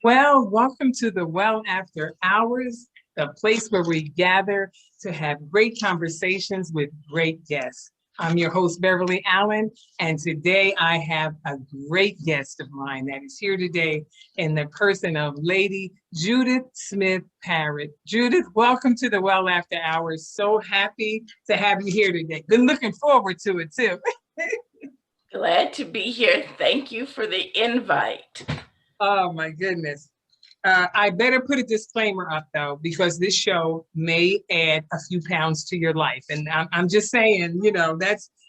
Well, welcome to the Well After Hours, the place where we gather to have great conversations with great guests. I'm your host, Beverly Allen, and today I have a great guest of mine that is here today in the person of Lady Judith Smith Parrott. Judith, welcome to the Well After Hours. So happy to have you here today. Been looking forward to it too. Glad to be here. Thank you for the invite. Oh my goodness. I better put a disclaimer up though, because this show may add a few pounds to your life. And I'm just saying,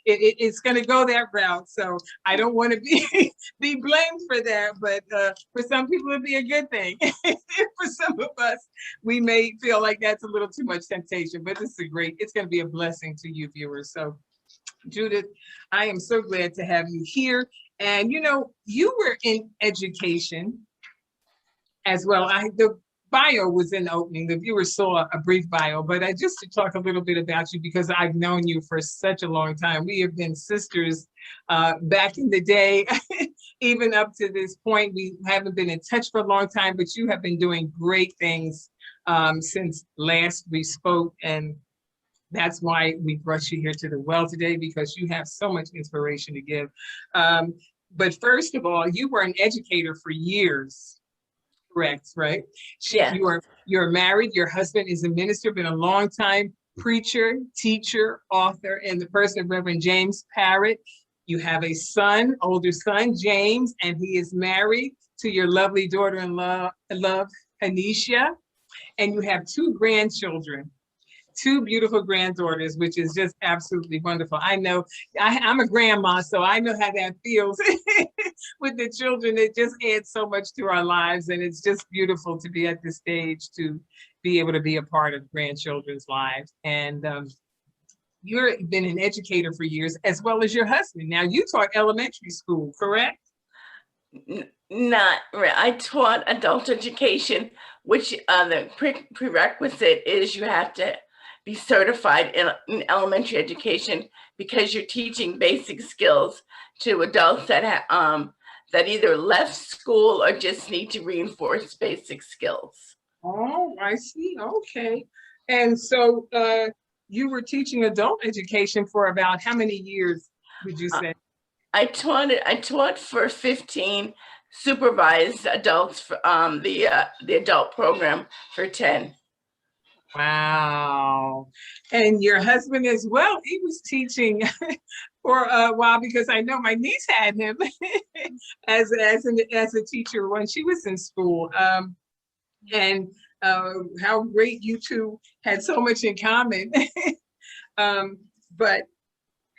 it's going to go that route. So I don't want to be blamed for that. But for some people, it'd be a good thing. For some of us, we may feel like that's a little too much temptation. But it's going to be a blessing to you viewers. So Judith, I am so glad to have you here. And you were in education as well. The bio was in the opening. The viewers saw a brief bio, but just to talk a little bit about you, because I've known you for such a long time. We have been sisters back in the day, even up to this point. We haven't been in touch for a long time, but you have been doing great things since last we spoke. And that's why we brought you here to the well today, because you have so much inspiration to give. But first of all, you were an educator for years, correct, right? Yes. You're married, your husband is a minister, been a long time preacher, teacher, author, in the person of Reverend James Parrott. You have a son, older son, James, and he is married to your lovely daughter-in-law, Anisha. And you have two grandchildren. Two beautiful granddaughters, which is just absolutely wonderful. I know I'm a grandma, so I know how that feels with the children. It just adds so much to our lives, and it's just beautiful to be at this stage to be able to be a part of grandchildren's lives. And you've been an educator for years, as well as your husband. Now, you taught elementary school, correct? Not really. I taught adult education, which the prerequisite is you have to be certified in elementary education, because you're teaching basic skills to adults that that either left school or just need to reinforce basic skills. Oh, I see. Okay. And so you were teaching adult education for about how many years, would you say? I taught for 15, supervised adults for the adult program for 10. Wow. And your husband as well, he was teaching for a while, because I know my niece had him as a teacher when she was in school. And how great you two had so much in common. But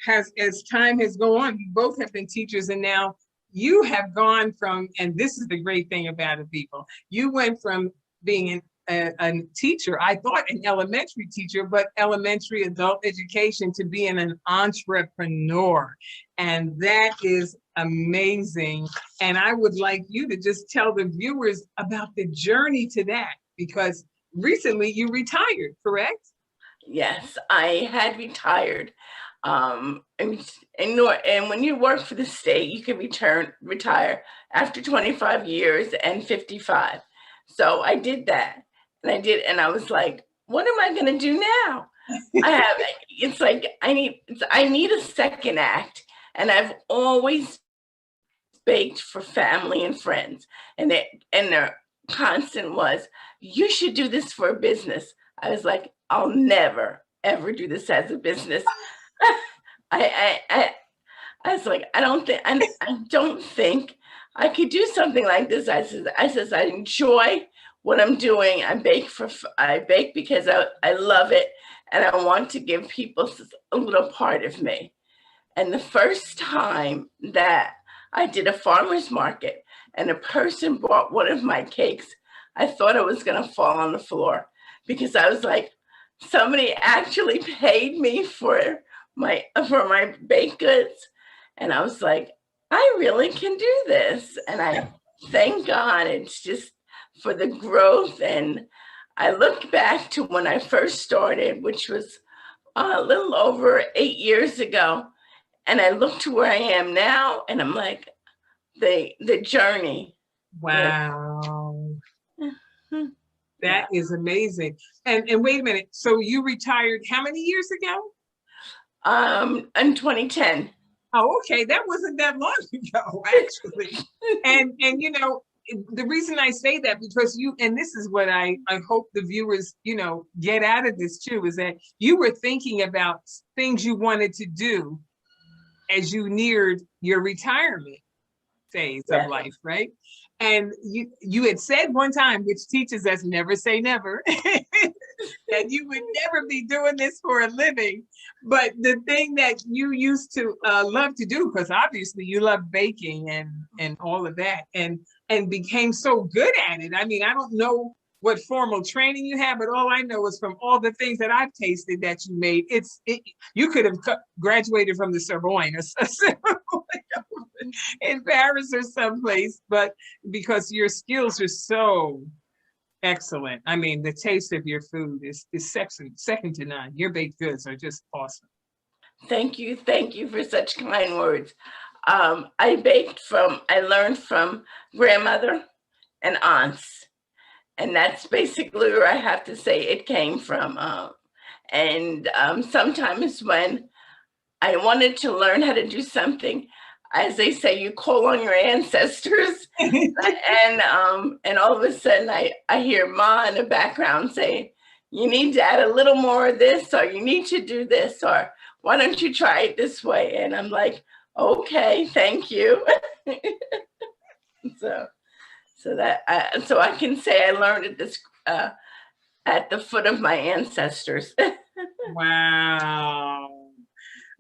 as time has gone on, you both have been teachers, and now you have gone from, and this is the great thing about it, people, you went from being a teacher, I thought an elementary teacher, but elementary adult education, to being an entrepreneur. And that is amazing. And I would like you to just tell the viewers about the journey to that, because recently you retired, correct? Yes, I had retired. And when you work for the state, you can retire after 25 years and 55. So I did that. And I was like, what am I going to do now? It's like, I need a second act. And I've always baked for family and friends. And their constant was, you should do this for a business. I was like, I'll never, ever do this as a business. I was like, I don't think I could do something like this. I said, I enjoy what I'm doing. I bake because I love it, and I want to give people a little part of me. And the first time that I did a farmer's market and a person bought one of my cakes, I thought I was going to fall on the floor, because I was like, somebody actually paid me for my baked goods. And I was like, I really can do this. And I thank God it's just for the growth. And I look back to when I first started, which was a little over 8 years ago. And I look to where I am now, and I'm like, the journey. Wow. That is amazing. And wait a minute. So you retired how many years ago? In 2010. Oh, okay. That wasn't that long ago, actually. and you know, the reason I say that, because you, and this is what I hope the viewers, you know, get out of this too, is that you were thinking about things you wanted to do as you neared your retirement phase of life, right? And you had said one time, which teaches us never say never, that you would never be doing this for a living. But the thing that you used to love to do, because obviously you love baking and all of that, and became so good at it. I mean, I don't know what formal training you have, but all I know is from all the things that I've tasted that you made, you could have graduated from the Sorbonne or in Paris or someplace, but because your skills are so excellent. I mean, the taste of your food is second to none. Your baked goods are just awesome. Thank you for such kind words. I learned from grandmother and aunts, and that's basically where I have to say it came from. Sometimes when I wanted to learn how to do something, as they say, you call on your ancestors, and all of a sudden I hear Ma in the background saying, you need to add a little more of this, or you need to do this, or why don't you try it this way? And I'm like, okay, thank you. So I can say I learned at the foot of my ancestors. Wow.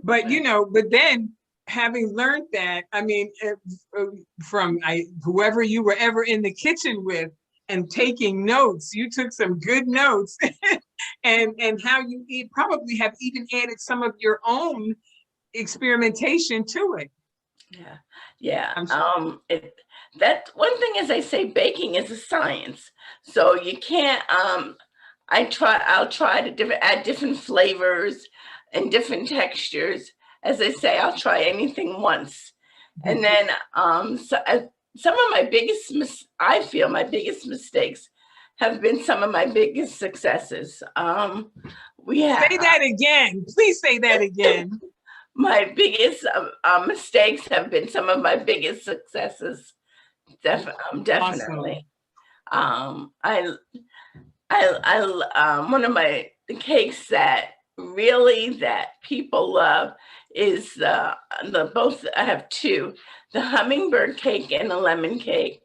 But you know, but then having learned that, I mean, from whoever you were ever in the kitchen with and taking notes, you took some good notes, and how you probably have even added some of your own experimentation to it. Yeah. That one thing is, I say baking is a science, so you can't. I'll try to add different flavors and different textures. As I say, I'll try anything once, and then some of my biggest I feel my biggest mistakes have been some of my biggest successes. Say that again. Please say that again. My biggest mistakes have been some of my biggest successes. Definitely. Awesome. One of the cakes that people love is both. I have two: the hummingbird cake and the lemon cake.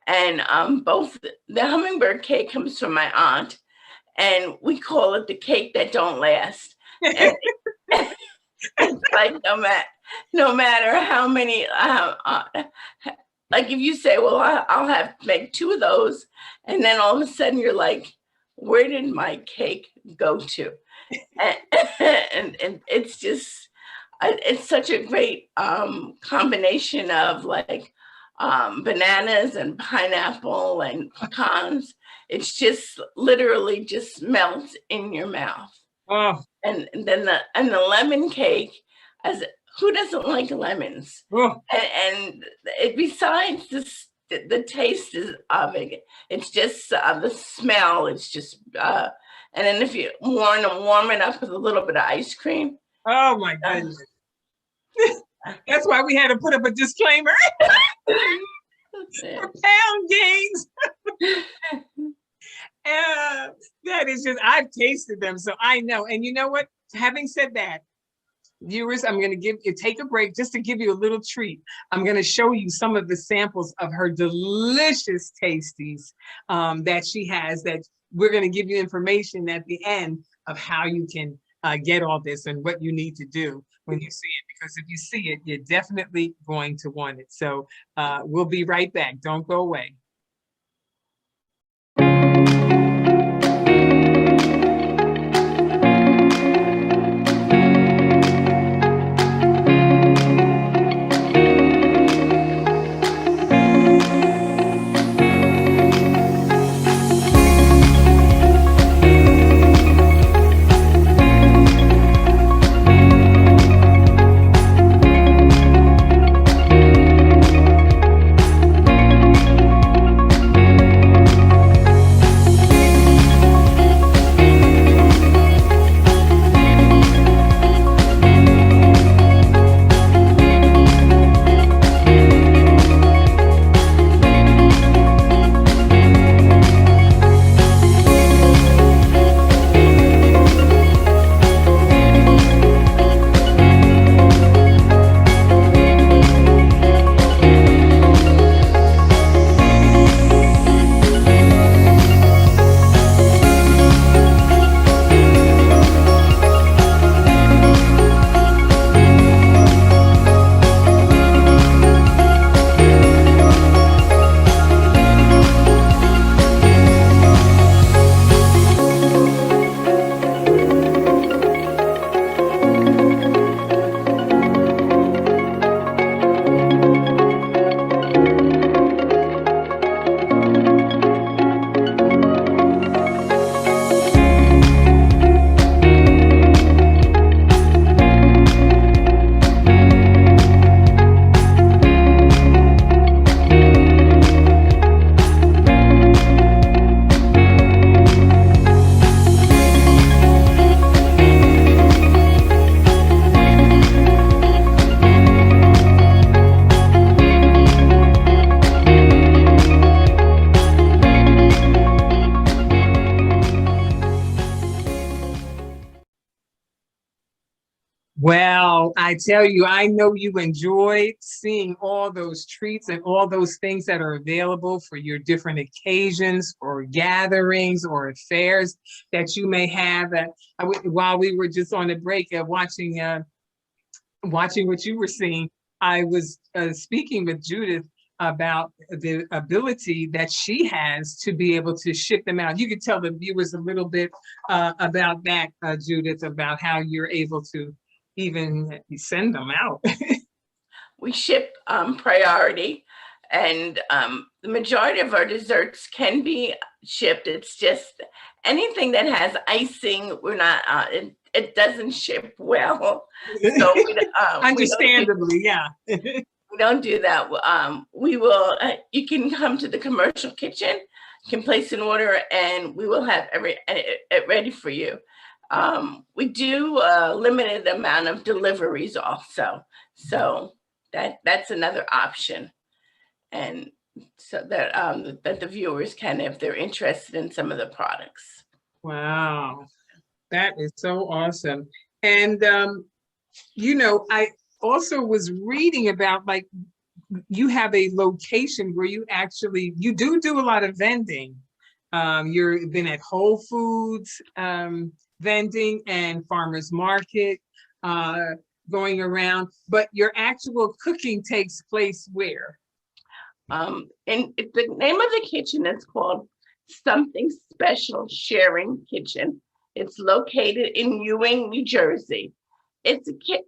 And both the hummingbird cake comes from my aunt, and we call it the cake that don't last. And it's like no matter how many, like if you say, well, I'll have to make two of those, and then all of a sudden you're like, where did my cake go to? And it's just, it's such a great combination of like bananas and pineapple and pecans. It's just literally just melts in your mouth. Oh. And then the lemon cake, who doesn't like lemons? Oh. And besides the taste of it, it's just the smell. It's just and then if you warm it up with a little bit of ice cream. Oh my goodness! That's why we had to put up a disclaimer for pound gains. That is just, I've tasted them, so I know. And you know what? Having said that, viewers, I'm going to take a break just to give you a little treat. I'm going to show you some of the samples of her delicious tasties that she has, that we're going to give you information at the end of how you can get all this and what you need to do when you see it, because if you see it, you're definitely going to want it. So we'll be right back. Don't go away. Well, I tell you, I know you enjoyed seeing all those treats and all those things that are available for your different occasions or gatherings or affairs that you may have. While we were just on a break watching what you were seeing, I was speaking with Judith about the ability that she has to be able to ship them out. You could tell the viewers a little bit about that, Judith, about how you're able to even send them out. We ship priority, and the majority of our desserts can be shipped. It's just anything that has icing, we're not, it doesn't ship well. So Understandably, yeah. we don't do that. We will, you can come to the commercial kitchen, you can place an order, and we will have it ready for you. We do a limited amount of deliveries also. So that's another option. And so that that the viewers can, if they're interested in some of the products. Wow, that is so awesome. And you know, I also was reading about, like, you have a location where you do a lot of vending. You've been at Whole Foods vending and farmers market going around, but your actual cooking takes place where? And the name of the kitchen is called Something Special Sharing Kitchen. It's located in Ewing, New Jersey.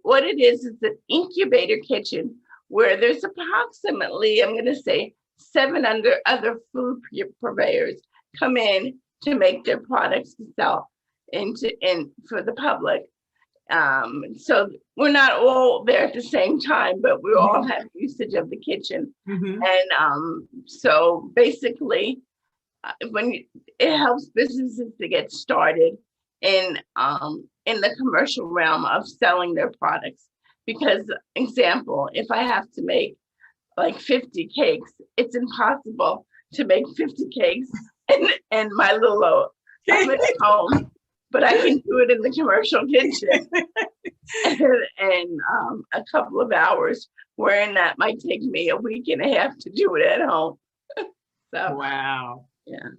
What it is an incubator kitchen where there's approximately, I'm going to say, 7 other food purveyors come in to make their products to sell for the public. So we're not all there at the same time, but we all have usage of the kitchen. And so basically, it helps businesses to get started in the commercial realm of selling their products. Because, example, if I have to make like 50 cakes, it's impossible to make 50 cakes in my little home, but I can do it in the commercial kitchen in a couple of hours, wherein that might take me a week and a half to do it at home. So, wow. Yeah.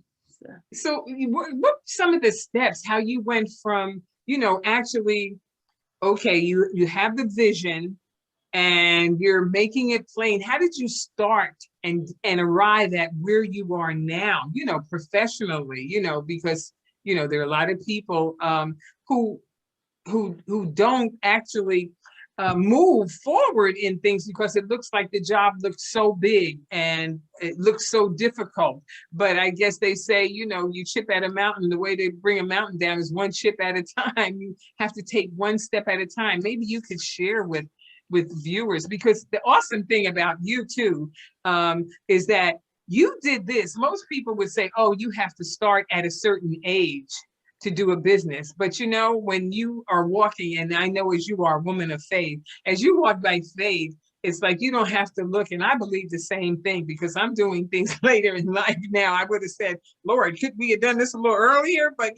So what some of the steps, how you went from, actually, okay, you have the vision and you're making it plain. How did you start and arrive at where you are now, professionally, because, there are a lot of people who don't actually move forward in things because it looks like the job looks so big and it looks so difficult. But I guess they say, you chip at a mountain, the way to bring a mountain down is one chip at a time. You have to take one step at a time. Maybe you could share with viewers, because the awesome thing about you too is that you did this. Most people would say, oh, you have to start at a certain age to do a business. But when you are walking, and I know as you are a woman of faith, as you walk by faith, it's like you don't have to look. And I believe the same thing, because I'm doing things later in life now. I would have said, Lord, could we have done this a little earlier? But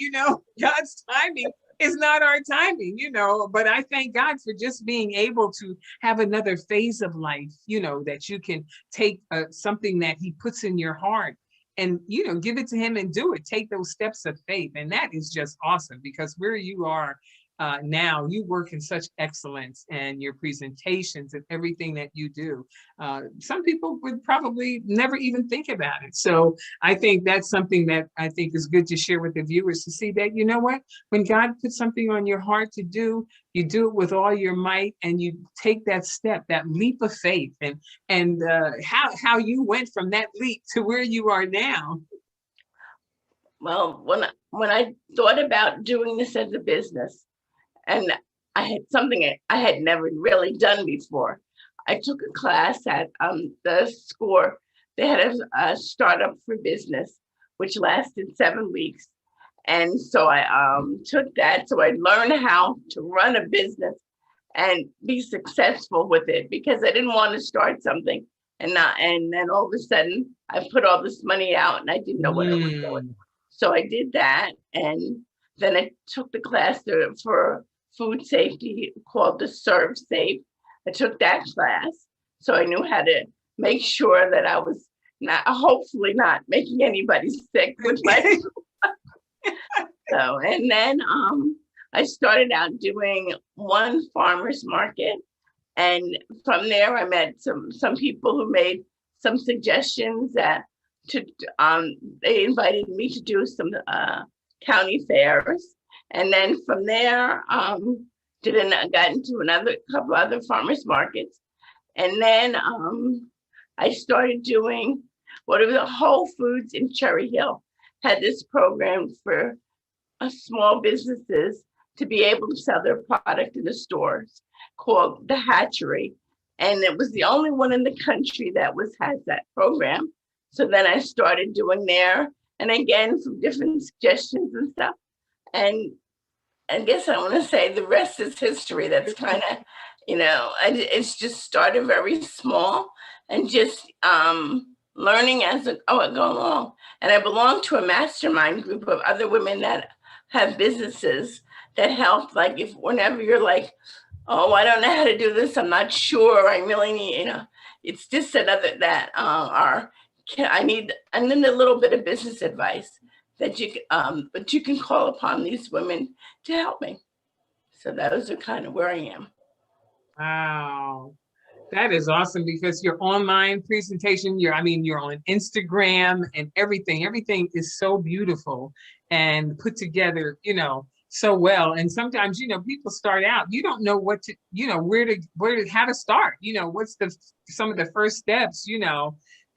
God's timing is not our timing, but I thank God for just being able to have another phase of life, that you can take something that he puts in your heart and, give it to him and do it. Take those steps of faith. And that is just awesome, because where you are now, you work in such excellence, and your presentations and everything that you do. Some people would probably never even think about it. So I think that's something that I think is good to share with the viewers, to see that, what, when God puts something on your heart to do, you do it with all your might, and you take that step, that leap of faith, and how you went from that leap to where you are now. Well, when I thought about doing this as a business, and I had something I had never really done before, I took a class at the SCORE. They had a startup for business, which lasted 7 weeks. And so I took that, so I learned how to run a business and be successful with it, because I didn't want to start something and then all of a sudden I put all this money out and I didn't know what I was doing. So I did that, and then I took the class for food safety called the Serve Safe. I took that class, so I knew how to make sure that I was hopefully not making anybody sick with my so, and then I started out doing one farmer's market, and from there I met some people who made some suggestions that they invited me to do some county fairs, and then from there got into another couple other farmers markets, and then I started doing the Whole Foods in Cherry Hill had this program for small businesses to be able to sell their product in the stores called the Hatchery. And it was the only one in the country that has that program. So then I started doing there, and again, some different suggestions and stuff. And I guess I want to say the rest is history. That's kind of, it's just started very small and just learning as I go along. And I belong to a mastermind group of other women that have businesses that help. Like whenever you're like, oh, I don't know how to do this, I'm not sure, I really need, it's just I need a little bit of business advice that but you can call upon these women to help me. So those are kind of where I am. Wow. That is awesome, because your online presentation, you're on Instagram and everything is so beautiful and put together, so well. And sometimes, people start out, you don't know what to, how to start, what's some of the first steps,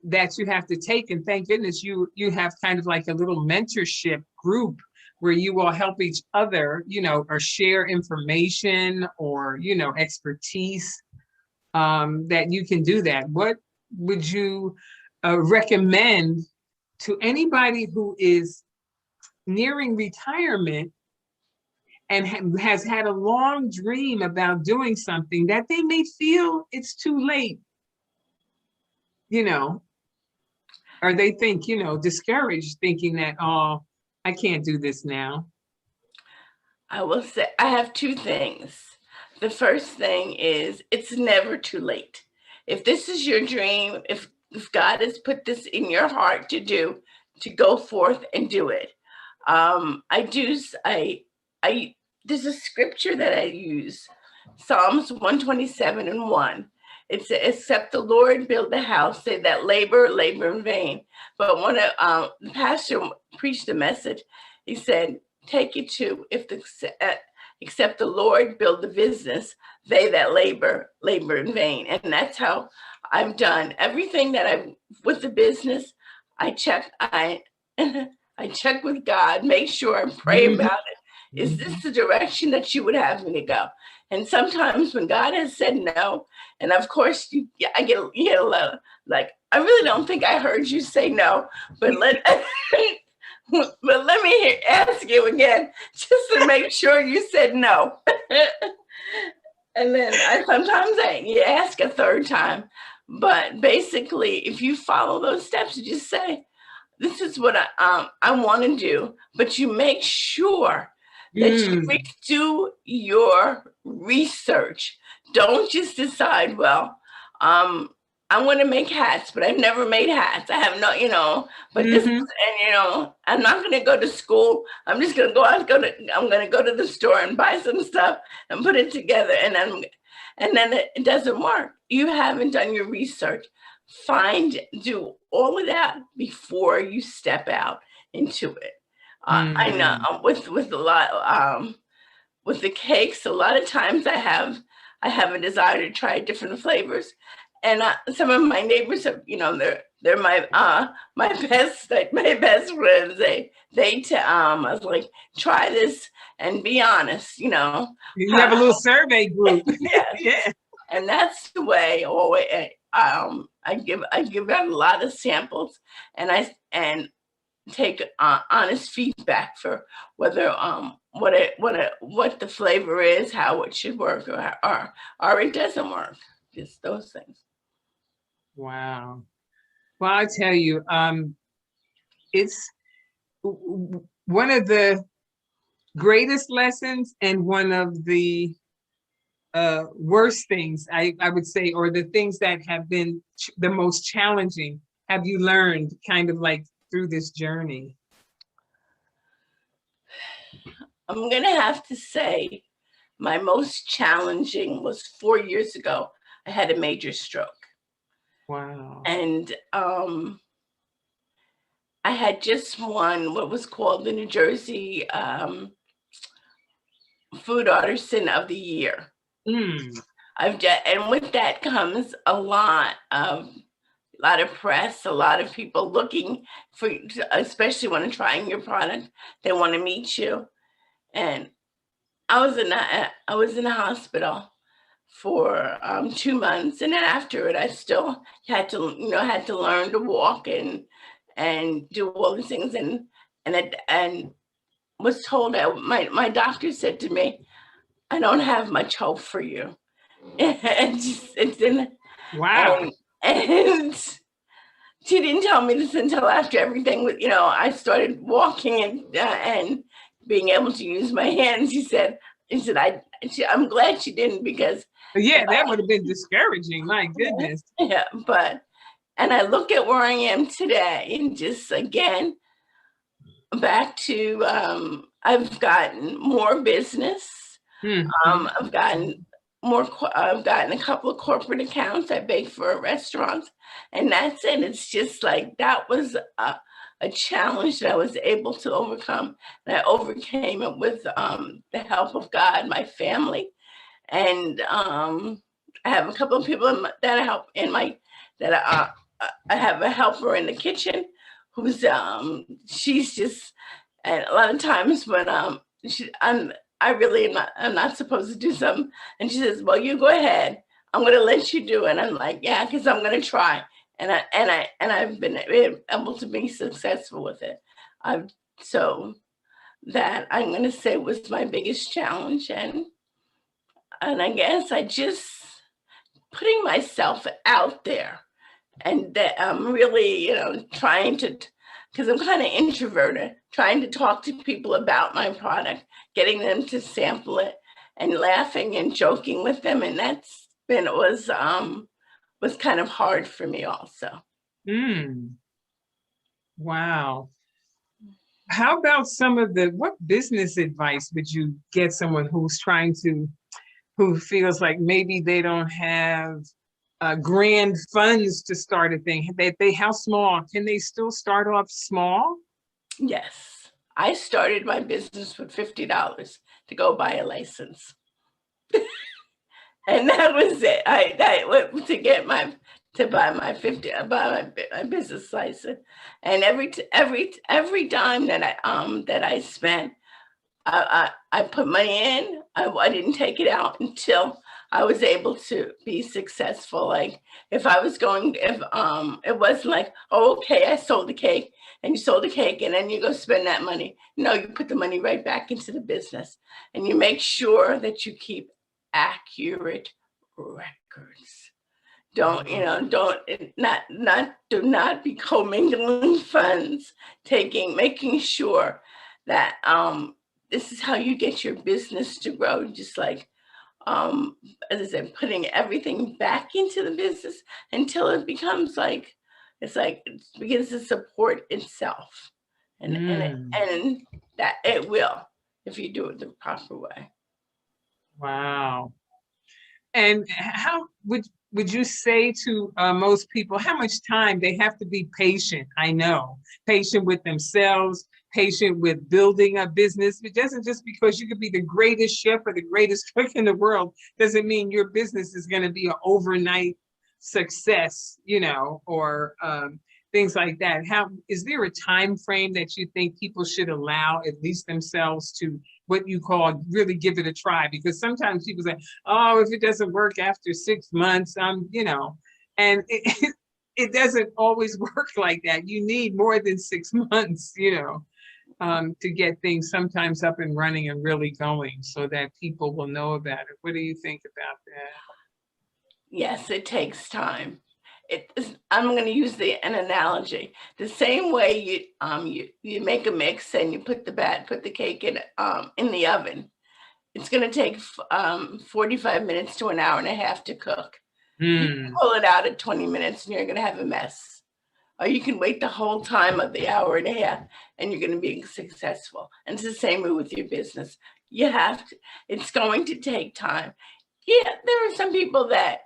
that you have to take. And thank goodness you have kind of like a little mentorship group where you all help each other, or share information or, expertise, that you can do that. What would you recommend to anybody who is nearing retirement and has had a long dream about doing something that they may feel it's too late, or they think, discouraged, thinking that, oh, I can't do this now? I will say I have two things. The first thing is it's never too late. If this is your dream, if God has put this in your heart to go forth and do it. There's a scripture that I use, Psalms 127:1. It says, except the Lord build the house, they that labor in vain. But when the pastor preached the message, he said, take it to, except the Lord build the business, they that labor in vain. And that's how I've done everything that with the business. I check with God, make sure and pray about it. Is this the direction that you would have me to go? And sometimes when God has said no, and of course I get a lot like, I really don't think I heard you say no, but let me ask you again, just to make sure you said no. And then you ask a third time. But basically, if you follow those steps, you just say, this is what I want to do. But you make sure that you do your research. Don't just decide, well, I want to make hats, but I've never made hats. I have no, but this is, and I'm not going to go to school. I'm just going to I'm going to go to the store and buy some stuff and put it together. And then it doesn't work. You haven't done your research. Do all of that before you step out into it. I know with a lot, with the cakes, a lot of times I have a desire to try different flavors. And some of my neighbors have, they're my best friends. I was like, try this and be honest, You have a little survey group. Yes. Yeah. And that's the way always I give out a lot of samples, and I take honest feedback for whether what the flavor is, how it should work, or it doesn't work. Just those things. Wow. Well, I tell you, it's one of the greatest lessons and one of the worst things, I would say, or the things that have been the most challenging, have you learned kind of like through this journey? I'm going to have to say my most challenging was 4 years ago. I had a major stroke. Wow. And I had just won what was called the New Jersey Food Artisan of the Year. Mm. And with that comes a lot of press, a lot of people looking for, especially when they're trying your product, they want to meet you. And I was in the hospital for 2 months, and then after it, I still had to learn to walk and do all these things, and was told that my doctor said to me, "I don't have much hope for you," Wow. and she didn't tell me this until after everything was, I started walking and being able to use my hands. She said, I'm glad she didn't, because Yeah, that would have been discouraging. My goodness. yeah, and I look at where I am today, and just again, back to, I've gotten more business. Mm-hmm. I've gotten a couple of corporate accounts. I bake for restaurants, and that's it. It's just like that was a challenge that I was able to overcome, and I overcame it with the help of God, my family, and I have a couple of people that I help in my that I have a helper in the kitchen who's she's just, and a lot of times when I really am not, I'm not supposed to do something, and she says, "Well, you go ahead. I'm going to let you do it." And I'm like, "Yeah, because I'm going to try." And I've been able to be successful with it. I've so that I'm going to say was my biggest challenge, and I guess I just putting myself out there, and that I'm really, trying to, because I'm kind of introverted, trying to talk to people about my product, getting them to sample it, and laughing and joking with them, and was kind of hard for me also. Mm. Wow. How about what business advice would you get someone who feels like maybe they don't have grand funds to start a thing? How small? Can they still start off small? Yes, I started my business with $50 to go buy a license. And that was it. I went to buy my my business license, and every dime that I spent, I put money in. I didn't take it out until I was able to be successful. Like if it wasn't like, "Oh, okay, I sold the cake," and you sold the cake, and then you go spend that money. No, you put the money right back into the business, and you make sure that you keep accurate records. Don't, do not be commingling funds, making sure that this is how you get your business to grow. Just like, as I said, putting everything back into the business until it becomes like, it begins to support itself, Mm. and that it will, if you do it the proper way. Wow. And how would you say to most people how much time they have to be patient? I know, patient with themselves, patient with building a business. It doesn't just because you could be the greatest chef or the greatest cook in the world doesn't mean your business is going to be an overnight success, or things like that. How is there a time frame that you think people should allow at least themselves to what you call really give it a try? Because sometimes people say, "Oh, if it doesn't work after 6 months, and it doesn't always work like that. You need more than 6 months, to get things sometimes up and running and really going so that people will know about it. What do you think about that? Yes, it takes time. I'm going to use an analogy. The same way you make a mix and you put the cake in the oven. It's going to take 45 minutes to an hour and a half to cook. You can pull it out at 20 minutes and you're going to have a mess. Or you can wait the whole time of the hour and a half and you're going to be successful. And it's the same way with your business. It's going to take time. Yeah, there are some people that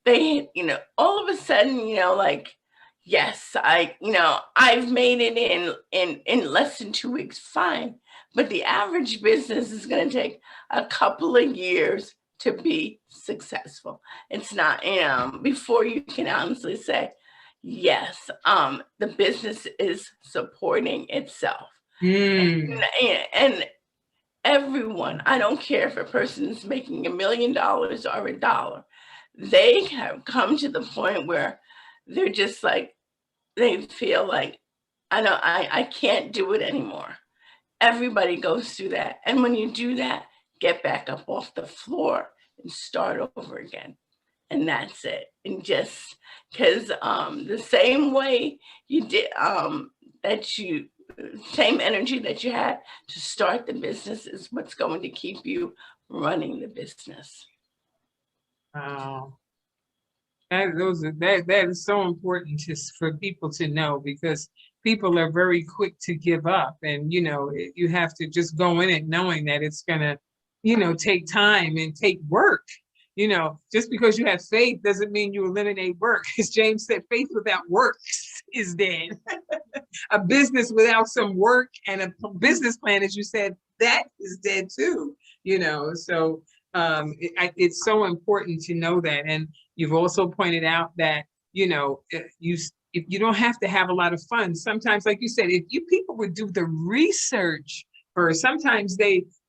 they, all of a sudden, like, yes, I've made it in less than 2 weeks, fine. But the average business is going to take a couple of years to be successful. It's not, before you can honestly say, yes, the business is supporting itself. And everyone, I don't care if a person is making $1 million or $1, they have come to the point where they're just like, they feel like, I can't do it anymore. Everybody goes through that. And when you do that, get back up off the floor and start over again. And that's it. And just because the same way you did, same energy that you had to start the business is what's going to keep you running the business. Wow. That is so important for people to know, because people are very quick to give up, and you have to just go in it knowing that it's gonna take time and take work. Just because you have faith doesn't mean you eliminate work. As James said, faith without works is dead. A business without some work and a business plan, as you said, that is dead too. So it's so important to know that. And you've also pointed out that if you don't have to have a lot of fun. Sometimes, like you said, if people would do the research first, sometimes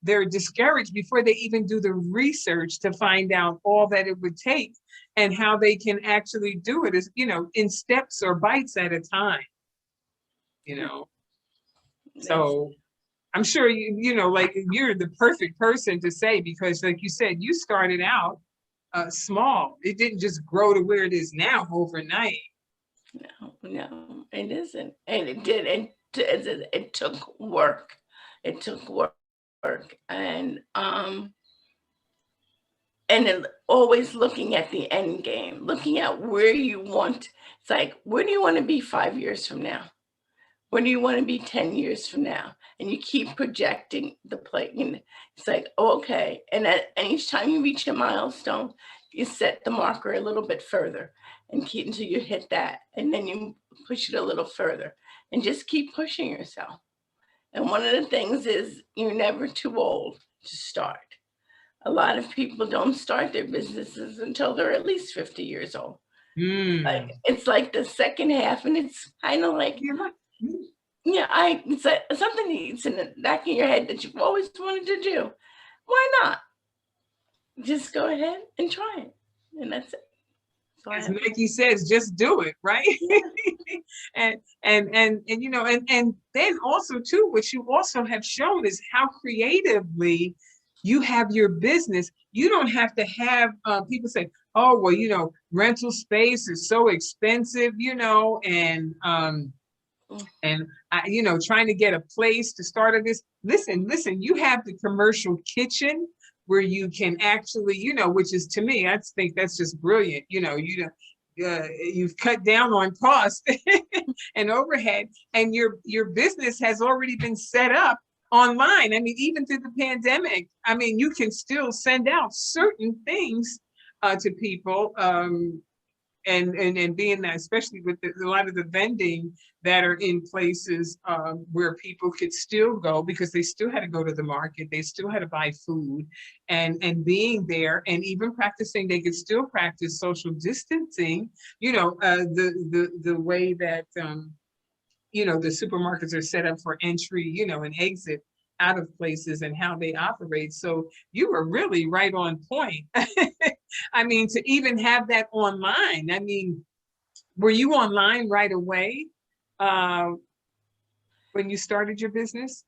they're discouraged before they even do the research to find out all that it would take and how they can actually do it is, in steps or bites at a time. So I'm sure like you're the perfect person to say, because like you said, you started out small. It didn't just grow to where it is now overnight. No, it isn't. And it did. And it took work. It took work. And then always looking at the end game, looking at where you want. It's like, where do you want to be 5 years from now? Where do you want to be 10 years from now? And you keep projecting the play. It's like, okay. And each time you reach a milestone, you set the marker a little bit further and keep until you hit that. And then you push it a little further and just keep pushing yourself. And one of the things is you're never too old to start. A lot of people don't start their businesses until they're at least 50 years old. Like, it's like the second half, and it's kind of like, it's like something that's in the back of your head that you've always wanted to do. Why not? Just go ahead and try it. And that's it. So as Nike says, just do it, right? Yeah. and then also too, what you also have shown is how creatively you have your business. You don't have to have people say, oh, well, rental space is so expensive, and trying to get a place to start a this. Listen, you have the commercial kitchen where you can actually, which is, to me, I think that's just brilliant. You've cut down on cost and overhead, and your business has already been set up online. I mean, even through the pandemic, you can still send out certain things to people. And being that, especially with a lot of the vending that are in places where people could still go, because they still had to go to the market, they still had to buy food, and being there and even practicing, they could still practice social distancing. The way that the supermarkets are set up for entry, and exit out of places and how they operate. So you were really right on point. To even have that online, were you online right away when you started your business?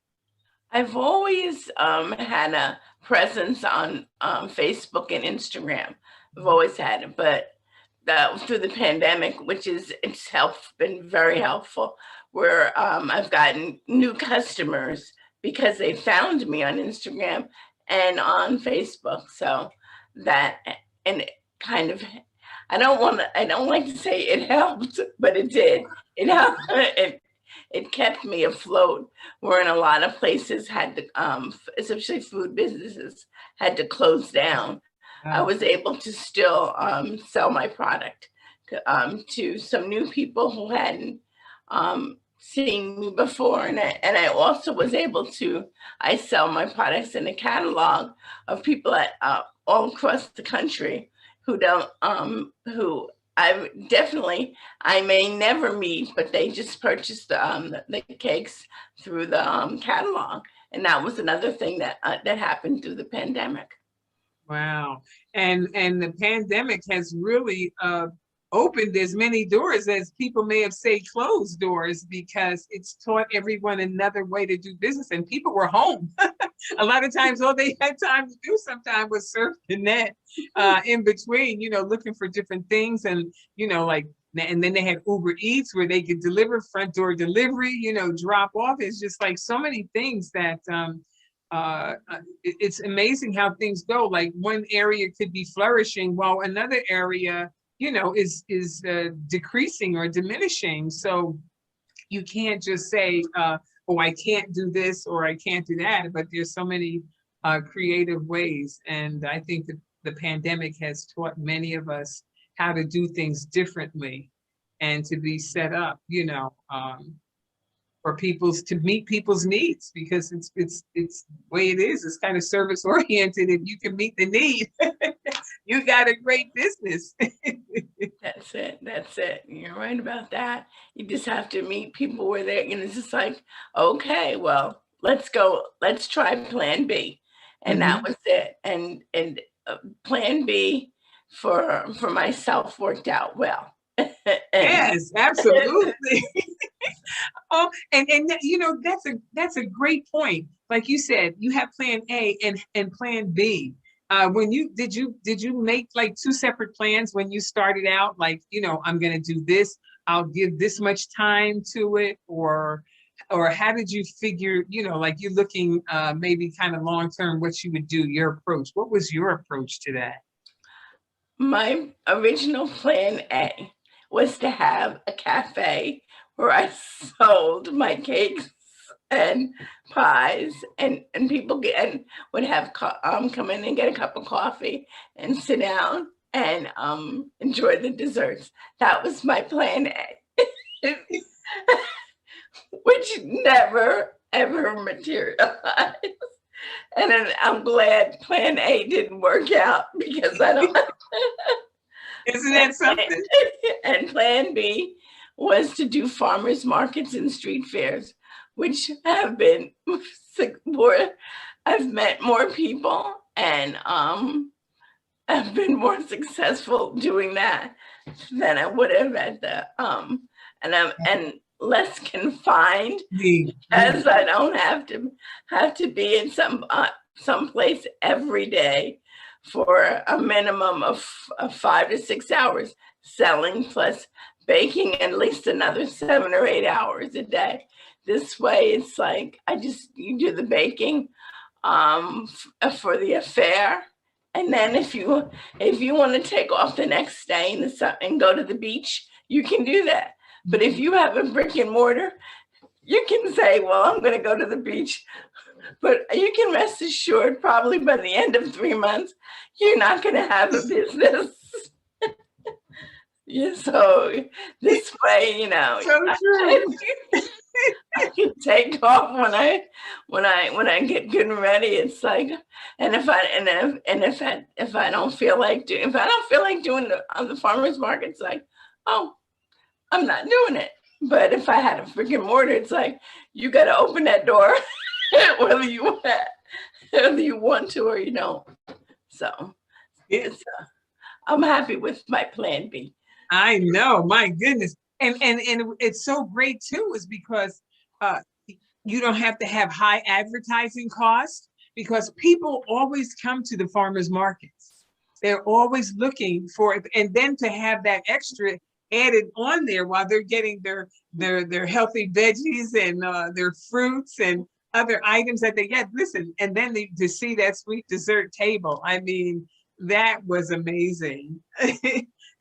I've always had a presence on Facebook and Instagram. I've always had it, but through the pandemic, which is been very helpful, where I've gotten new customers because they found me on Instagram and on Facebook. So that, and it kind of, I don't like to say it helped, but it did. It helped. It kept me afloat, where in a lot of places had to, especially food businesses, had to close down. I was able to still sell my product to some new people who hadn't seen me before. And I also was able to, I sell my products in a catalog of people at, all across the country who don't, who I may never meet, but they just purchased the cakes through the catalog. And that was another thing that happened through the pandemic. Wow. And the pandemic has really opened as many doors as people may have said closed doors, because it's taught everyone another way to do business, and people were home. A lot of times all they had time to do sometimes was surf the net in between, looking for different things. And, and then they had Uber Eats where they could deliver, front door delivery, drop off. It's just like so many things that it's amazing how things go. Like one area could be flourishing while another area, is decreasing or diminishing. So you can't just say, oh, I can't do this or I can't do that, but there's so many creative ways. And I think that the pandemic has taught many of us how to do things differently and to be set up, for to meet people's needs, because it's the way it is. It's kind of service oriented. If you can meet the need, you got a great business. That's it. You're right about that. You just have to meet people where they're, it's just like, okay, well, let's try plan B. And that was it. And plan B for myself worked out well. Yes, absolutely. Oh, and that's a great point. Like you said, you have plan A and plan B. When did you make like two separate plans when you started out? Like, I'm going to do this, I'll give this much time to it, or how did you figure, like you're looking maybe kind of long term, what you would do, your approach? What was your approach to that? My original plan A was to have a cafe where I sold my cakes and pies, and people would have come in and get a cup of coffee and sit down and enjoy the desserts. That was my plan A, which never ever materialized. And then I'm glad plan A didn't work out, because I don't. Isn't that something? And plan B was to do farmers markets and street fairs, which have been more, I've met more people, and I've been more successful doing that than I would have at the and less confined, as I don't have to be in some place every day for a minimum of 5 to 6 hours selling, plus baking at least another 7 or 8 hours a day. This way, it's like you do the baking for the affair, and then if you want to take off the next day and go to the beach, you can do that. But if you have a brick and mortar, you can say, well, I'm going to go to the beach, but you can rest assured probably by the end of 3 months, you're not going to have a business. Yeah, so this way, So true. I can take off when I get good and ready. It's like, and if I don't feel like doing the farmers market, it's like, oh, I'm not doing it. But if I had a freaking mortar, it's like, you got to open that door, whether you want to or you don't. So it's, I'm happy with my plan B. I know, my goodness. And it's so great too, is because you don't have to have high advertising costs, because people always come to the farmers markets. They're always looking for it. And then to have that extra added on there while they're getting their healthy veggies and their fruits and other items that they get. Listen, and then to see that sweet dessert table. I mean, that was amazing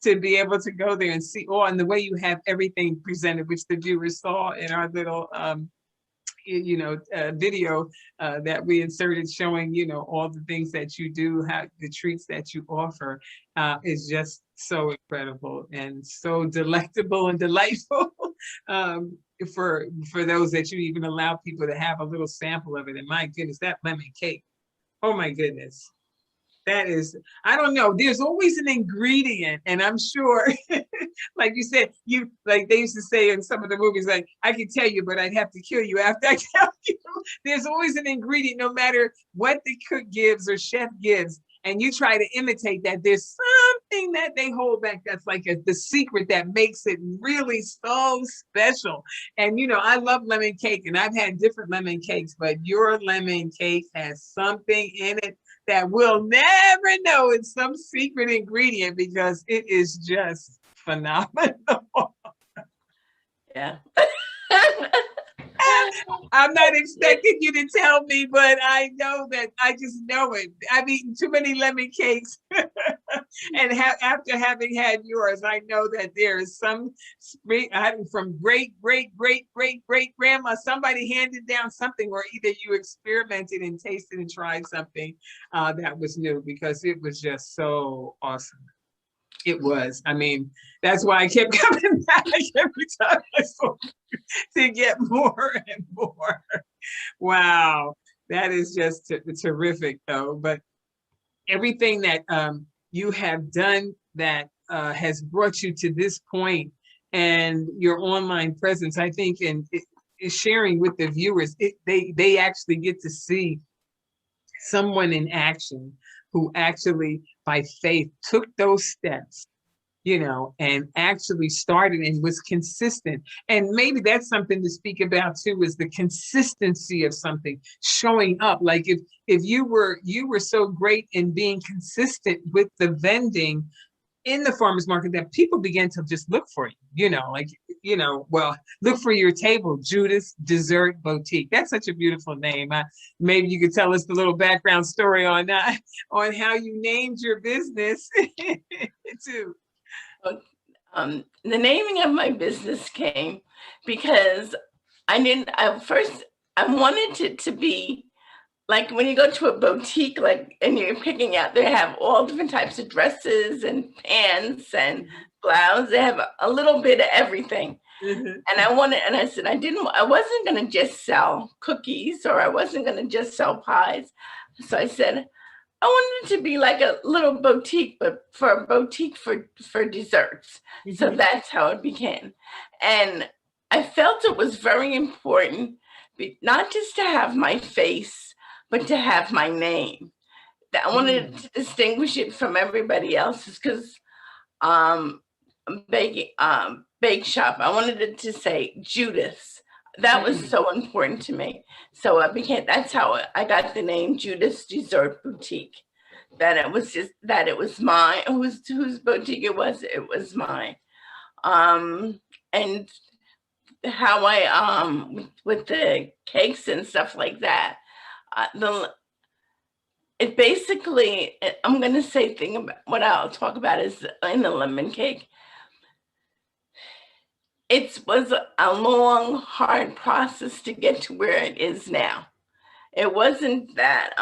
to be able to go there and see, oh, and the way you have everything presented, which the viewers saw in our little video that we inserted showing, all the things that you do, how the treats that you offer is just so incredible and so delectable and delightful for those that you even allow people to have a little sample of it. And my goodness, that lemon cake, oh my goodness. That is, I don't know. There's always an ingredient, and I'm sure, like you said, like they used to say in some of the movies, like, I can tell you, but I'd have to kill you after I tell you. There's always an ingredient, no matter what the cook gives or chef gives, and you try to imitate that. There's something that they hold back that's like the secret that makes it really so special. And I love lemon cake, and I've had different lemon cakes, but your lemon cake has something in it that we'll never know. It's some secret ingredient because it is just phenomenal. Yeah. I'm not expecting you to tell me, but I know that I just know it. I've eaten too many lemon cakes. And after having had yours, I know that there is some from great grandma, somebody handed down something, or either you experimented and tasted and tried something that was new, because it was just so awesome. It was. I mean, that's why I kept coming back every time I saw you to get more and more. Wow, that is just terrific, though. But everything that you have done that has brought you to this point, and your online presence, I think, and sharing with the viewers, they actually get to see someone in action who actually, by faith, took those steps, and actually started and was consistent. And maybe that's something to speak about too, is the consistency of something showing up. Like if you were so great in being consistent with the vending in the farmers market, that people began to just look for you, well, look for your table, Judith Dessert Boutique. That's such a beautiful name. Maybe you could tell us the little background story on how you named your business too. The naming of my business came because I wanted it to be like when you go to a boutique, and you're picking out, they have all different types of dresses and pants and blouses. They have a little bit of everything. And I said, I wasn't going to just sell cookies, or I wasn't going to just sell pies. So I said, I wanted it to be like a little boutique, but for a boutique for desserts. So that's how it began. And I felt it was very important, not just to have my face, but to have my name. I wanted to distinguish it from everybody else's, because bake shop, I wanted it to say Judith's. That was so important to me. So that's how I got the name Judith's Dessert Boutique. That it was mine. Whose boutique it was mine. And how I with the cakes and stuff like that. It basically, I'm going to say what I'll talk about is in the lemon cake. It was a long, hard process to get to where it is now. It wasn't that,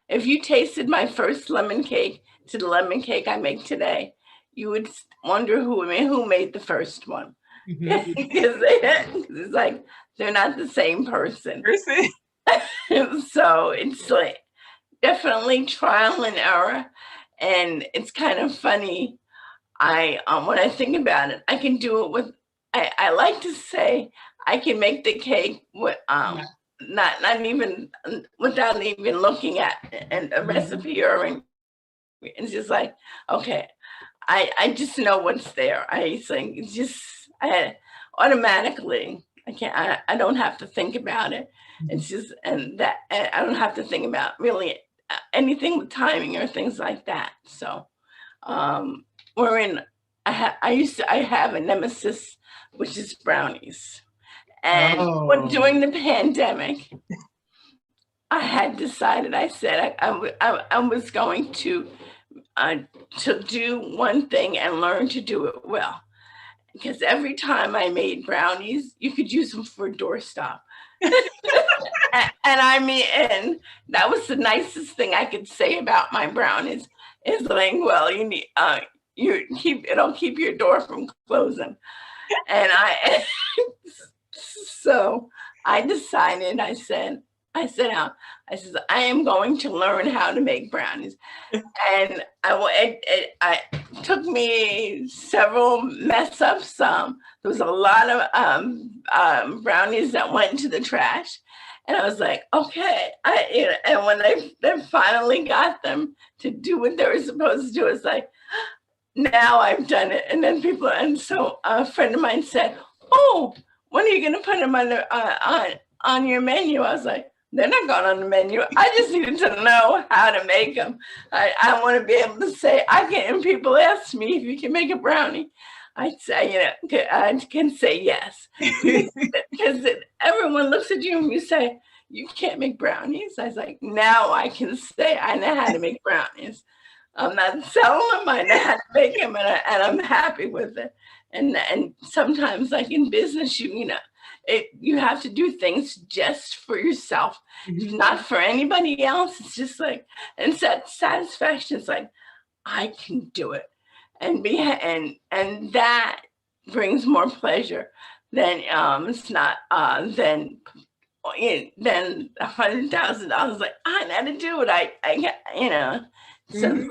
if you tasted my first lemon cake to the lemon cake I make today, you would wonder who made the first one. Because it's like, they're not the same person. So it's like definitely trial and error. And it's kind of funny. When I think about it, I can do it with, I like to say I can make the cake with, not even, without even looking at a recipe or anything. It's just like, okay, I just know what's there. I think it's just, automatically, I don't have to think about it. It's just, and that I don't have to think about really anything with timing or things like that. So, wherein I have a nemesis, which is brownies. And during the pandemic, I had decided, I said I was going to do one thing and learn to do it well. Because every time I made brownies, you could use them for a doorstop. And I mean, and that was the nicest thing I could say about my brownies is like, well, you need, it'll keep your door from closing. And so I decided, I said, I am going to learn how to make brownies. And it took me several mess ups. There was a lot of brownies that went into the trash. And I was like, okay. And when they finally got them to do what they were supposed to do, it's like, now I've done it. And then and so a friend of mine said, oh, when are you going to put them on your menu? I was like, they're not going on the menu. I just needed to know how to make them. I want to be able to say, when people ask me if you can make a brownie, I'd say, I can say yes. Because everyone looks at you and you say, you can't make brownies. I was like, now I can say I know how to make brownies. I'm not selling them. I know how to make them, and I'm happy with it. And sometimes, like in business, you have to do things just for yourself, not for anybody else. It's just like, and satisfaction is like, I can do it, and that brings more pleasure than it's not than $100,000. Like, I know how to do it. So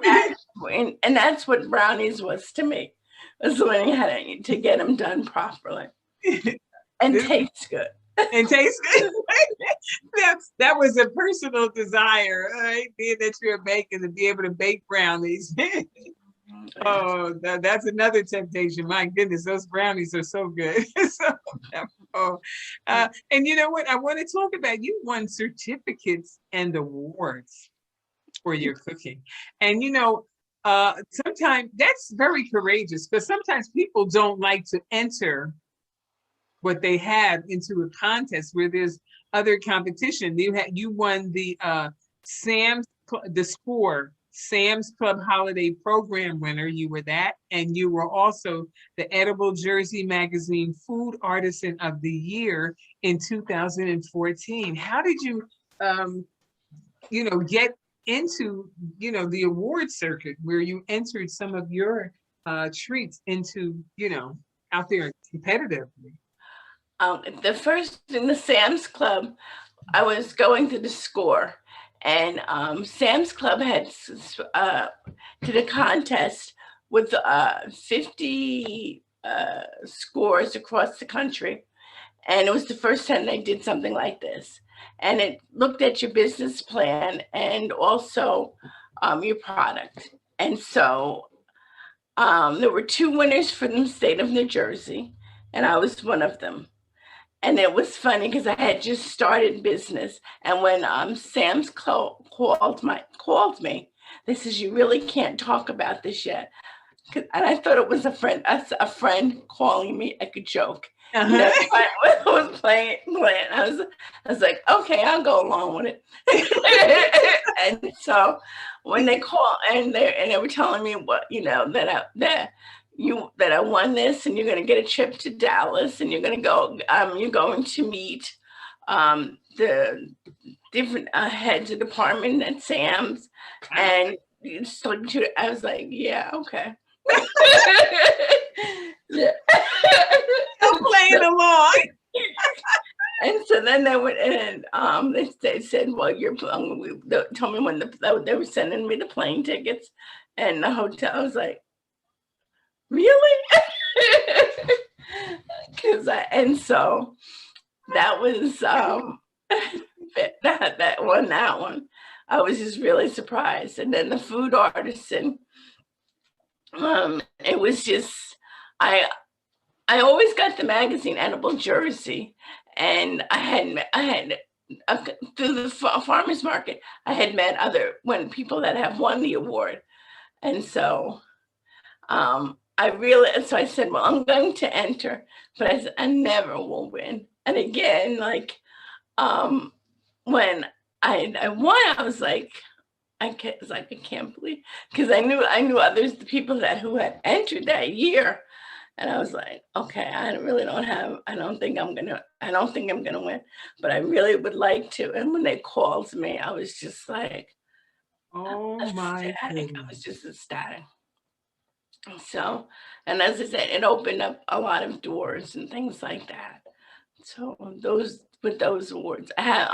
that's what brownies was to me, was learning how to get them done properly. And tastes good. And tastes good. That was a personal desire, right? Being that you're a baker, to be able to bake brownies. Oh, that's another temptation. My goodness, those brownies are so good. And you know what? I want to talk about, you won certificates and awards for your cooking. And sometimes that's very courageous, because sometimes people don't like to enter what they have into a contest where there's other competition. You won the Sam's Club Holiday Program winner. You were that, and you were also the Edible Jersey Magazine Food Artisan of the Year in 2014. How did you, get into the award circuit where you entered some of your treats into out there competitively? The first in the Sam's Club, I was going through the score, and Sam's Club had did a contest with 50 scores across the country, and it was the first time they did something like this. And it looked at your business plan and also your product. And so there were 2 winners from the state of New Jersey, and I was one of them. And it was funny because I had just started business. And when Sam's called me, they says, you really can't talk about this yet. And I thought it was a friend calling me like a joke. I was playing. I was like, okay, I'll go along with it. And so when they called and they were telling me what, that I won this, and you're going to get a trip to Dallas, and you're going to go, you're going to meet the different heads of department at Sam's. And so I was like, yeah, okay. Yeah. I'm playing along. And so then they went and they said, well, they told me when they were sending me the plane tickets and the hotel. I was like, really? And so that was that one. I was just really surprised. And then the food artisan, it was just, I always got the magazine Edible Jersey, and I had through the farmers market, I had met people that have won the award. And so I said, well, I'm going to enter, but I said, I never will win. And again, like, when I won, I was like, I can't believe, because I knew others, the people who had entered that year. And I was like, okay, I don't think I'm gonna win, but I really would like to. And when they called me, I was just like, Oh my ecstatic. I was goodness. just ecstatic. So, and as I said, it opened up a lot of doors and things like that. So with those awards, I had,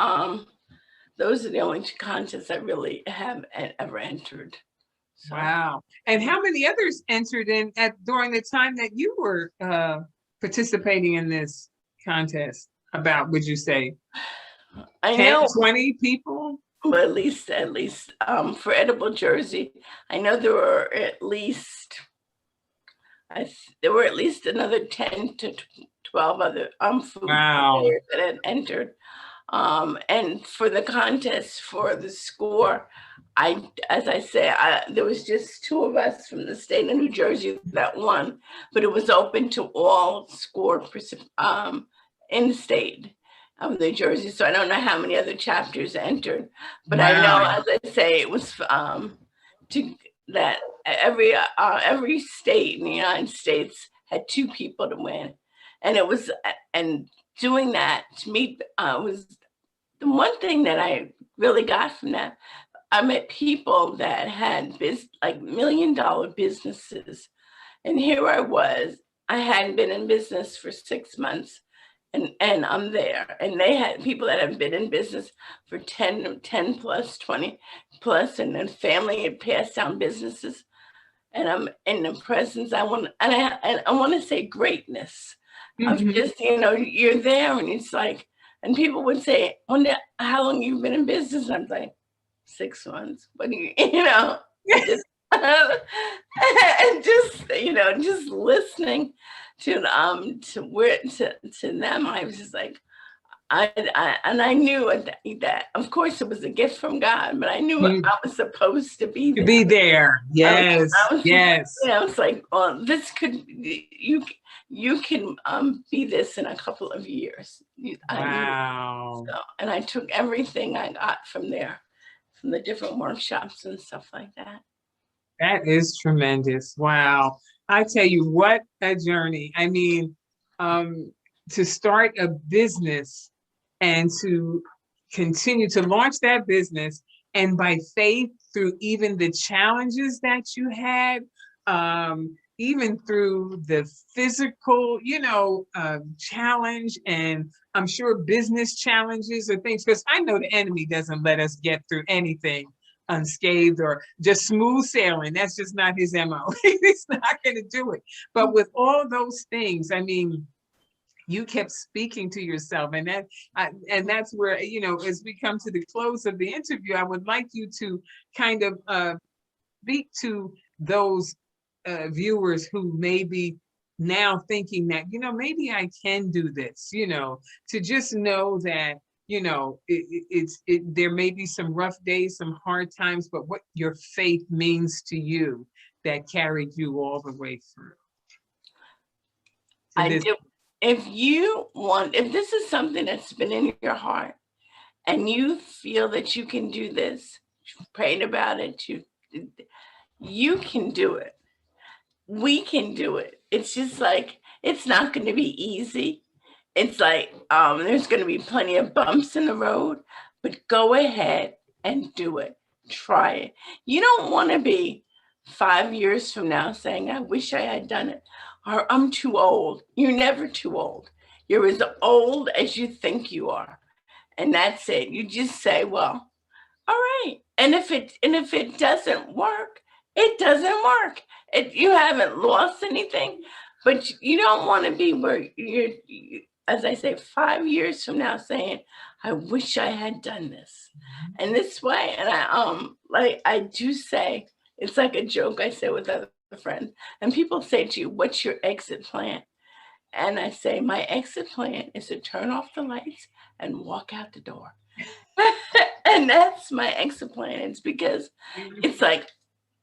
those are the only two contests I really have ever entered. So. Wow. And how many others entered during the time that you were participating in this contest? About, would you say, I 10, know 20 people? Well, at least for Edible Jersey, I know there were at least another 10 to 12 other food players that had entered. And for the contest, for the score, as I say, there was just 2 of us from the state of New Jersey that won, but it was open to all score in the state of New Jersey. So I don't know how many other chapters entered, but I know, as I say, it was that every state in the United States had 2 people to win, and doing that to me was the one thing that I really got from that. I met people that had like $1 million businesses, and here I was. I hadn't been in business for 6 months, and I'm there. And they had people that have been in business for 10 plus, 20 plus, and then family had passed down businesses. And I'm in the presence. I want to say greatness of just, you're there, and it's like, and people would say, "Wonder how long you've been in business?" I'm like, 6 months. But just and just listening to them, I was just like, I knew that of course it was a gift from God, but I knew I was supposed to be there. To be there, yes, yes. It's like, well, this could you can be this in a couple of years. Wow. And I took everything I got from there, from the different workshops and stuff like that. That is tremendous. Wow. I tell you, what a journey. I mean, to start a business and to continue to launch that business, and by faith, through even the challenges that you had, even through the physical, challenge, and I'm sure business challenges or things, because I know the enemy doesn't let us get through anything unscathed or just smooth sailing. That's just not his MO. He's not going to do it. But with all those things, I mean, you kept speaking to yourself, and that's where, as we come to the close of the interview, I would like you to kind of speak to those viewers who may be now thinking that, maybe I can do this, to just know that, there may be some rough days, some hard times, but what your faith means to you that carried you all the way through. If this is something that's been in your heart and you feel that you can do this, you've prayed about it, you can do it. We can do it. It's just like, it's not going to be easy. It's like, there's going to be plenty of bumps in the road, but go ahead and do it. Try it. You don't want to be 5 years from now saying, I wish I had done it, or I'm too old. You're never too old. You're as old as you think you are. And that's it. You just say, well, all right. And if it doesn't work, it doesn't work. You haven't lost anything, but you don't want to be where you're, as I say, 5 years from now saying, I wish I had done this. And this way, and I do say, it's like a joke I say with other friends, and people say to you, what's your exit plan? And I say, my exit plan is to turn off the lights and walk out the door. And that's my exit plan. It's because it's like,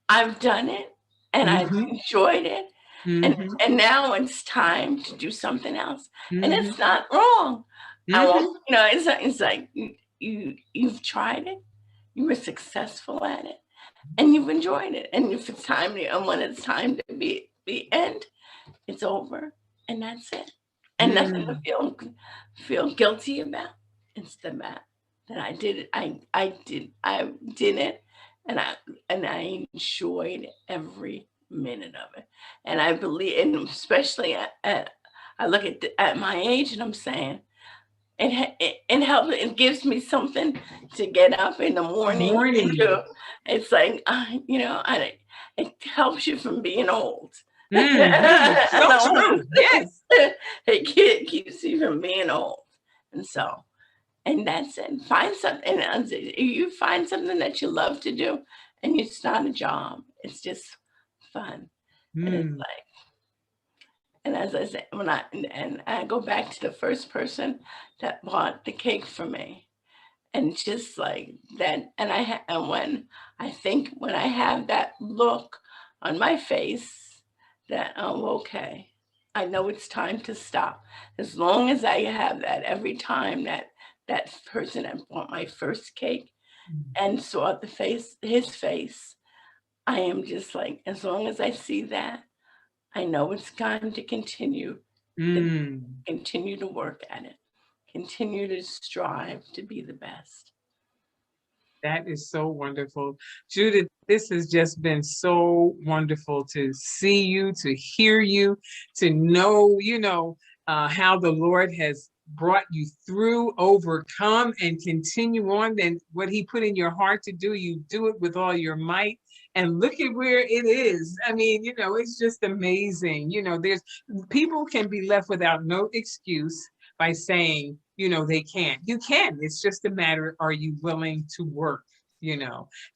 I've done it and I've enjoyed it. And now it's time to do something else. And it's not wrong. I won't, it's like you've tried it, you were successful at it, and you've enjoyed it. And if it's time to, and when it's time to be end, it's over, and that's it. And nothing to feel guilty about. It's the fact that I did it. I did it, and I enjoyed every minute of it. And I believe, and especially I look at my age, and I'm saying, it helps. It gives me something to get up in the morning and do. It's like it helps you from being old. So true. Yes. It keeps you from being old. And that's it. Find something. You find something that you love to do, and it's not a job. It's just fun. And it's like, and as I said, when I go back to the first person that bought the cake for me, and just like that, and when I have that look on my face, that okay, I know it's time to stop. As long as I have that, every time that person that bought my first cake and saw his face, I am just like, as long as I see that, I know it's time to continue to work at it, continue to strive to be the best. That is so wonderful. Judith, this has just been so wonderful to see you, to hear you, to know, how the Lord has brought you through, overcome, and continue on. And what he put in your heart to do, you do it with all your might. And look at where it is. I mean, it's just amazing. There's people can be left without no excuse by saying, they can't. You can. It's just a matter, are you willing to work?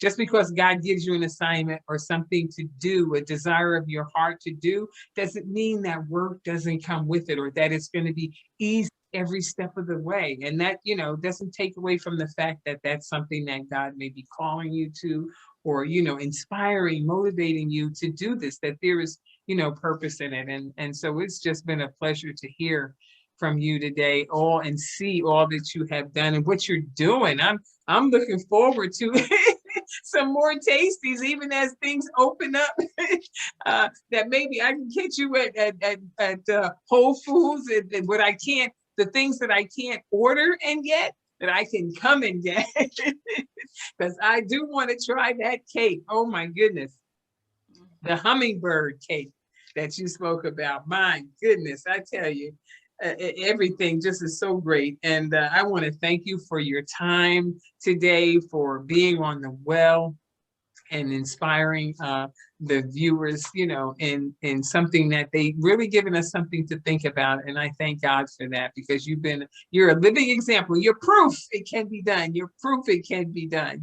Just because God gives you an assignment or something to do, a desire of your heart to do, doesn't mean that work doesn't come with it, or that it's going to be easy every step of the way. And that, doesn't take away from the fact that that's something that God may be calling you to, or, inspiring, motivating you to do this, that there is, purpose in it. And so it's just been a pleasure to hear from you today, and see all that you have done and what you're doing. I'm looking forward to some more tasties, even as things open up. That maybe I can catch you at Whole Foods, and what I can't, the things that I can't order and get, that I can come and get, because I do want to try that cake. Oh my goodness, the hummingbird cake that you spoke about. My goodness, I tell you. Everything just is so great. And I want to thank you for your time today, for being on the well and inspiring the viewers, in something that they really given us something to think about. And I thank God for that, because you're a living example. You're proof it can be done. You're proof it can be done.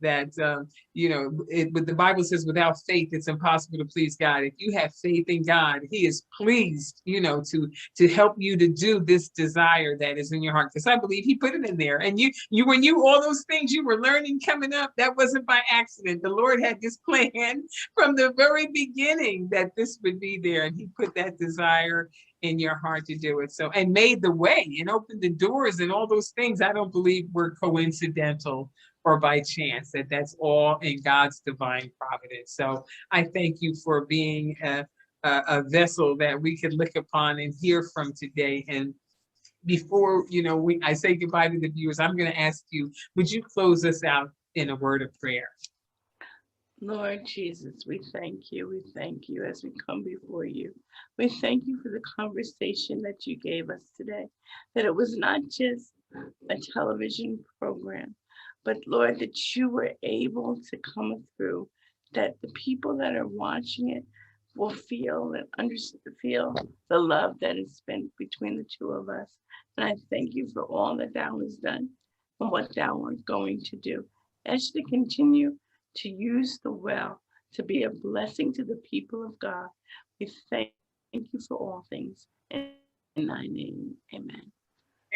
But the Bible says without faith, it's impossible to please God. If you have faith in God, he is pleased, to help you to do this desire that is in your heart. Because I believe he put it in there. And all those things you were learning coming up, that wasn't by accident. The Lord had this plan from the very beginning that this would be there. And he put that desire in your heart to do it. So, and made the way and opened the doors, and all those things I don't believe were coincidental or by chance, that's all in God's divine providence. So I thank you for being a vessel that we could look upon and hear from today. And before, I say goodbye to the viewers, I'm going to ask you, would you close us out in a word of prayer? Lord Jesus, we thank you. We thank you as we come before you. We thank you for the conversation that you gave us today, that it was not just a television program, but Lord, that you were able to come through, that the people that are watching it will feel the love that is spent between the two of us. And I thank you for all that thou hast done and what thou art going to do. As you continue to use the well to be a blessing to the people of God, we thank you for all things. in thy name. Amen.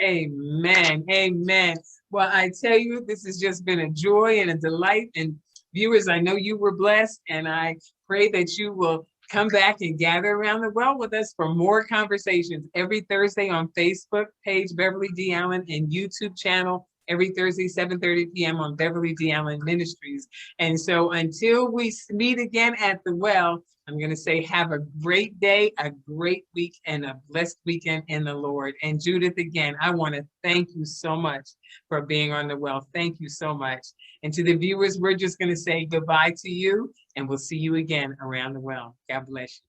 Amen. Amen. Well, I tell you, this has just been a joy and a delight. And viewers, I know you were blessed, and I pray that you will come back and gather around the well with us for more conversations every Thursday on Facebook page Beverly D. Allen and YouTube channel every Thursday, 7:30 p.m. on Beverly D. Allen Ministries. And so until we meet again at the well, I'm going to say have a great day, a great week, and a blessed weekend in the Lord. And Judith, again, I want to thank you so much for being on the well. Thank you so much. And to the viewers, we're just going to say goodbye to you, and we'll see you again around the well. God bless you.